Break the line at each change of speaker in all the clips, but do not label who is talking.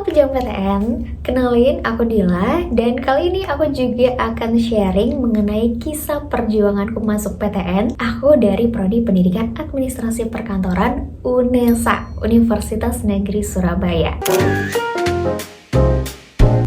Pejuang PTN, kenalin aku Dila dan kali ini aku juga akan sharing mengenai kisah perjuanganku masuk PTN. Aku dari Prodi Pendidikan Administrasi Perkantoran UNESA, Universitas Negeri Surabaya.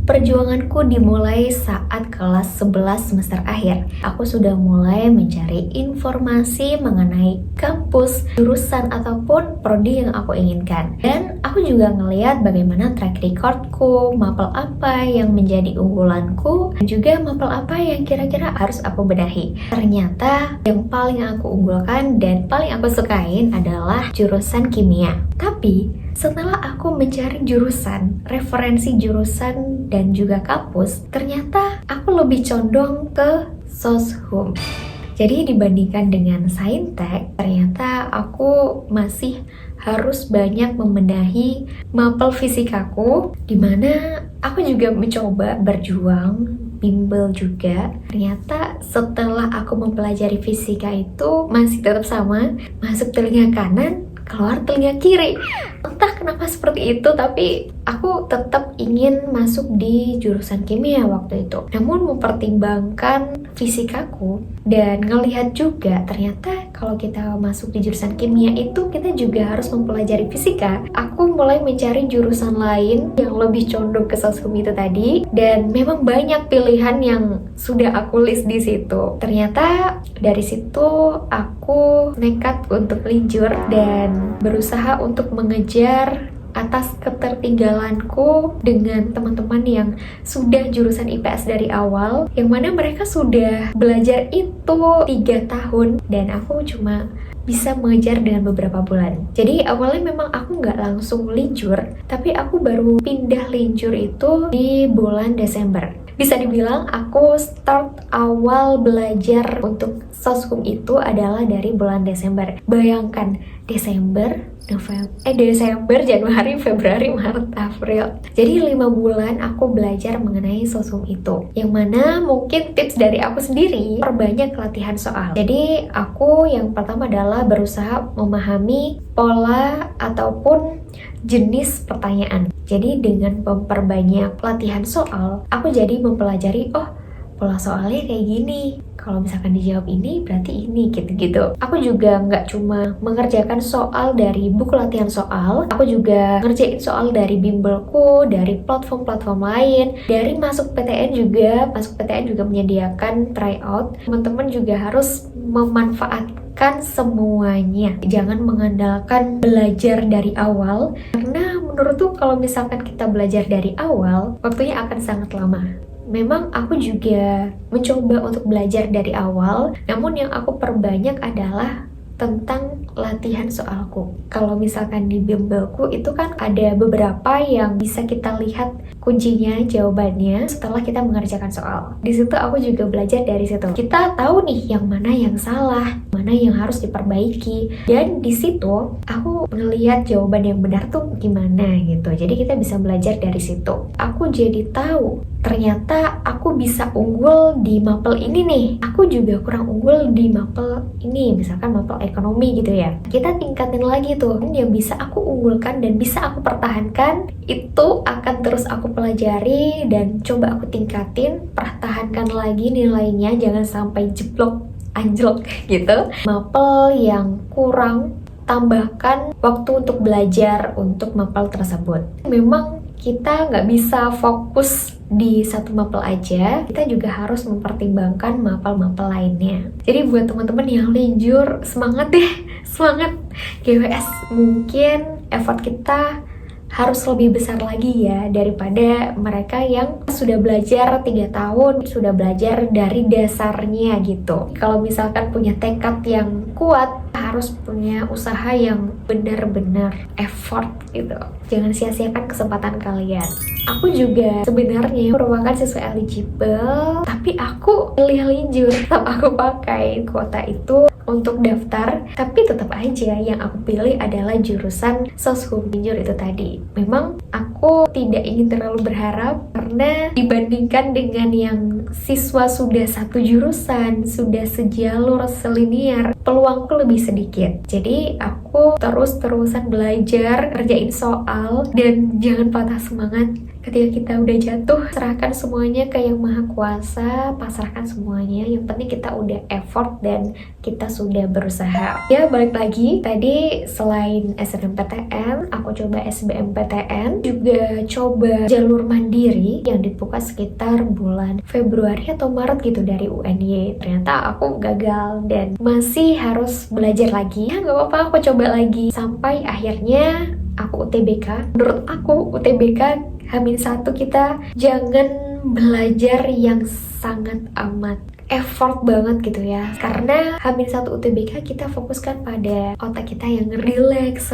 Perjuanganku dimulai saat kelas 11 semester akhir. Aku sudah mulai mencari informasi mengenai kampus, jurusan ataupun prodi yang aku inginkan. Dan aku juga ngelihat bagaimana track recordku, mapel apa yang menjadi unggulanku, dan juga mapel apa yang kira-kira harus aku benahi. Ternyata yang paling aku unggulkan dan paling aku sukain adalah jurusan kimia. Tapi setelah aku mencari jurusan, referensi jurusan dan juga kampus, ternyata aku lebih condong ke soshum. Jadi dibandingkan dengan saintek, ternyata aku masih harus banyak membenahi mapel fisikaku, dimana aku juga mencoba berjuang, bimbel juga. Ternyata setelah aku mempelajari fisika itu masih tetap sama, masuk telinga kanan, keluar telinga kiri. Entah kenapa seperti itu, tapi aku tetap ingin masuk di jurusan kimia waktu itu. Namun mempertimbangkan fisikaku dan ngelihat juga ternyata kalau kita masuk di jurusan kimia itu kita juga harus mempelajari fisika. Aku mulai mencari jurusan lain yang lebih condong ke soshum itu tadi, dan memang banyak pilihan yang sudah aku list di situ. Ternyata dari situ aku nekat untuk linjur dan berusaha untuk mengejar atas ketertinggalanku dengan teman-teman yang sudah jurusan IPS dari awal, yang mana mereka sudah belajar itu 3 tahun dan aku cuma bisa mengejar dengan beberapa bulan. Jadi awalnya memang aku nggak langsung linjur, tapi aku baru pindah linjur itu di bulan Desember. Bisa dibilang aku start awal belajar untuk soshum itu adalah dari bulan Desember. Bayangkan, Desember, Januari, Februari, Maret, April. Jadi 5 bulan aku belajar mengenai soshum itu. Yang mana mungkin tips dari aku sendiri, perbanyak latihan soal. Jadi aku yang pertama adalah berusaha memahami pola ataupun jenis pertanyaan. Jadi dengan memperbanyak latihan soal, aku jadi mempelajari, oh pola soalnya kayak gini. Kalau misalkan dijawab ini, berarti ini, gitu-gitu. Aku juga nggak cuma mengerjakan soal dari buku latihan soal, aku juga ngerjain soal dari bimbelku, dari platform-platform lain, dari masuk PTN juga menyediakan tryout. Teman-teman juga harus memanfaatkan semuanya. Jangan mengandalkan belajar dari awal, karena menurutku kalau misalkan kita belajar dari awal, waktunya akan sangat lama. Memang aku juga mencoba untuk belajar dari awal, namun yang aku perbanyak adalah tentang latihan soalku. Kalau misalkan di bimbelku itu kan ada beberapa yang bisa kita lihat kuncinya, jawabannya setelah kita mengerjakan soal. Di situ aku juga belajar dari situ. Kita tahu nih yang mana yang salah, mana yang harus diperbaiki, dan di situ aku ngelihat jawaban yang benar tuh gimana gitu. Jadi kita bisa belajar dari situ. Aku jadi tahu ternyata aku bisa unggul di mapel ini nih. Aku juga kurang unggul di mapel ini, misalkan mapel ekonomi gitu ya. Kita tingkatin lagi tuh, yang bisa aku unggulkan dan bisa aku pertahankan, itu akan terus aku pelajari dan coba aku tingkatin, pertahankan lagi nilainya, jangan sampai jeblok, anjlok gitu. Mapel yang kurang, tambahkan waktu untuk belajar untuk mapel tersebut. Memang kita nggak bisa fokus di satu mapel aja, kita juga harus mempertimbangkan mapel-mapel lainnya. Jadi buat teman-teman yang linjur, semangat deh, semangat GWS. Mungkin effort kita harus lebih besar lagi ya daripada mereka yang sudah belajar 3 tahun, sudah belajar dari dasarnya gitu. Kalau misalkan punya tekad yang kuat, harus punya usaha yang benar-benar effort gitu. Jangan sia-siakan kesempatan kalian. Aku juga sebenarnya merupakan siswa eligible, tapi aku pilih linjur. Tetap aku pakai kuota itu untuk daftar, tapi tetap aja yang aku pilih adalah jurusan Soshum Jujur itu tadi. Memang aku tidak ingin terlalu berharap karena dibandingkan dengan yang siswa sudah satu jurusan, sudah sejalur, selinier, peluangku lebih sedikit. Jadi aku terus-terusan belajar, kerjain soal, dan jangan patah semangat. Ketika kita udah jatuh, serahkan semuanya ke Yang Maha Kuasa, pasrahkan semuanya. Yang penting kita udah effort dan kita sudah berusaha. Ya, balik lagi. Tadi selain SNMPTN, aku coba SBMPTN, juga coba jalur mandiri yang dibuka sekitar bulan Februari atau Maret gitu dari UNY. Ternyata aku gagal dan masih harus belajar lagi. Ya, nggak apa-apa, aku coba lagi. Sampai akhirnya aku UTBK. Menurut aku UTBK H-1 kita jangan belajar yang sangat amat effort banget gitu ya, karena H-1 UTBK kita fokuskan pada otak kita yang relax,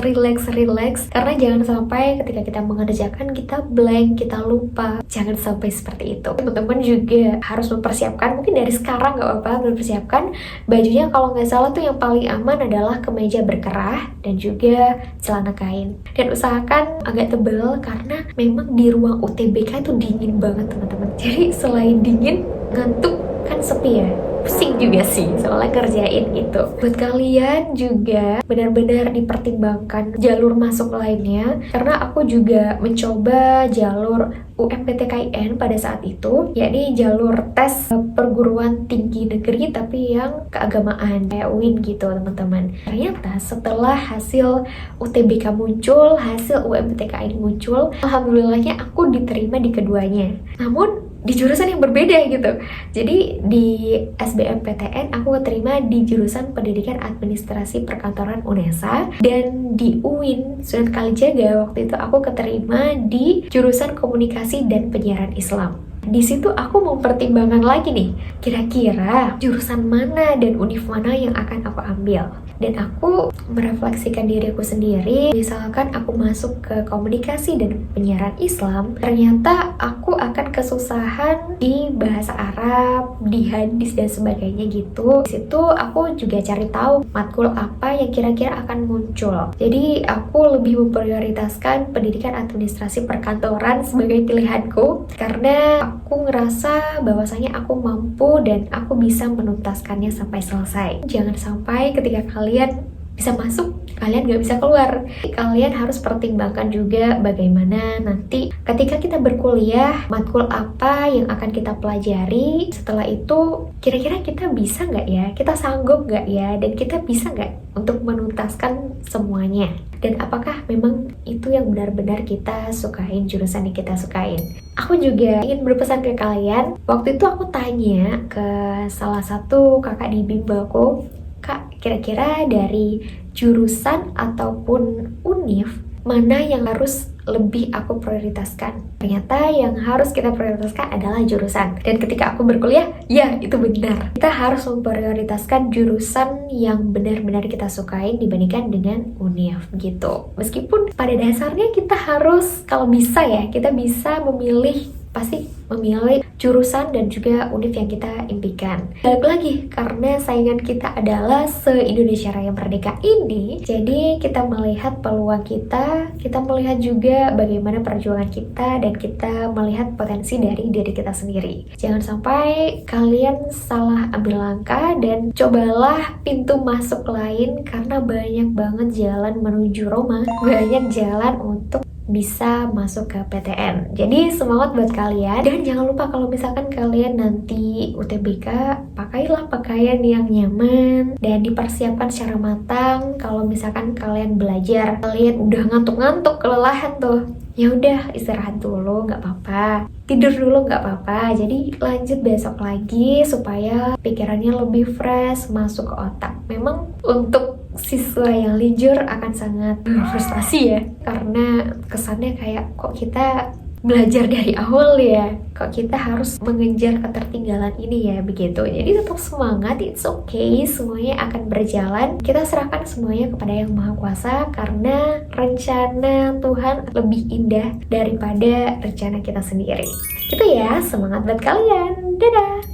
karena jangan sampai ketika kita mengerjakan kita blank, kita lupa. Jangan sampai seperti itu. Teman-teman juga harus mempersiapkan, mungkin dari sekarang nggak apa-apa, mempersiapkan bajunya. Kalau nggak salah tuh yang paling aman adalah kemeja berkerah dan juga celana kain, dan usahakan agak tebal karena memang di ruang UTBK itu dingin banget teman-teman. Jadi selain dingin, ngantuk kan sepi ya, pusing juga sih soalnya kerjain itu. Buat kalian juga benar-benar dipertimbangkan jalur masuk lainnya, karena aku juga mencoba jalur UMPTKIN pada saat itu, yakni jalur tes perguruan tinggi negeri tapi yang keagamaan kayak UIN gitu teman-teman. Ternyata setelah hasil UTBK muncul, hasil UMPTKIN muncul, alhamdulillahnya aku diterima di keduanya. Namun di jurusan yang berbeda gitu. Jadi di SBMPTN aku terima di jurusan Pendidikan Administrasi Perkantoran UNESA, dan di UIN Sunan Kalijaga waktu itu aku keterima di jurusan Komunikasi dan Penyiaran Islam. Di situ aku mempertimbangkan lagi nih, kira-kira jurusan mana dan univ mana yang akan aku ambil. Dan aku merefleksikan diriku sendiri, misalkan aku masuk ke komunikasi dan penyiaran Islam, ternyata aku akan kesusahan di bahasa Arab, di hadis dan sebagainya gitu. Di situ aku juga cari tahu matkul apa yang kira-kira akan muncul. Jadi aku lebih memprioritaskan pendidikan administrasi perkantoran sebagai pilihanku, karena aku ngerasa bahwasanya aku mampu dan aku bisa menuntaskannya sampai selesai. Jangan sampai ketika kalian bisa masuk, kalian gak bisa keluar. Kalian harus pertimbangkan juga bagaimana nanti ketika kita berkuliah, matkul apa yang akan kita pelajari. Setelah itu, kira-kira kita bisa gak ya? Kita sanggup gak ya? Dan kita bisa gak untuk menuntaskan semuanya? Dan apakah memang itu yang benar-benar kita sukain, jurusan yang kita sukain? Aku juga ingin berpesan ke kalian. Waktu itu aku tanya ke salah satu kakak di bimbelku, Kak, kira-kira dari jurusan ataupun univ, mana yang harus lebih aku prioritaskan? Ternyata yang harus kita prioritaskan adalah jurusan. Dan ketika aku berkuliah, ya itu benar. Kita harus memprioritaskan jurusan yang benar-benar kita sukain dibandingkan dengan univ gitu. Meskipun pada dasarnya kita harus, kalau bisa ya, kita bisa memilih, pasti memilih jurusan dan juga univ yang kita impikan. Balik lagi, karena saingan kita adalah se-Indonesia Raya Merdeka ini, jadi kita melihat peluang kita melihat juga bagaimana perjuangan kita, dan kita melihat potensi dari diri kita sendiri. Jangan sampai kalian salah ambil langkah dan cobalah pintu masuk lain, karena banyak banget jalan menuju Roma, banyak jalan untuk bisa masuk ke PTN. Jadi semangat buat kalian, dan jangan lupa kalau misalkan kalian nanti UTBK, pakailah pakaian yang nyaman dan dipersiapkan secara matang. Kalau misalkan kalian belajar, kalian udah ngantuk-ngantuk, kelelahan tuh, ya udah istirahat dulu, nggak apa-apa, tidur dulu nggak apa-apa. Jadi lanjut besok lagi supaya pikirannya lebih fresh masuk ke otak. Memang untuk siswa yang lijur akan sangat frustasi ya, karena kesannya kayak kok kita belajar dari awal ya, kok kita harus mengejar ketertinggalan ini ya, begitu. Jadi tetap semangat, it's okay, semuanya akan berjalan. Kita serahkan semuanya kepada Yang Maha Kuasa, karena rencana Tuhan lebih indah daripada rencana kita sendiri. Gitu ya, semangat buat kalian, dadah!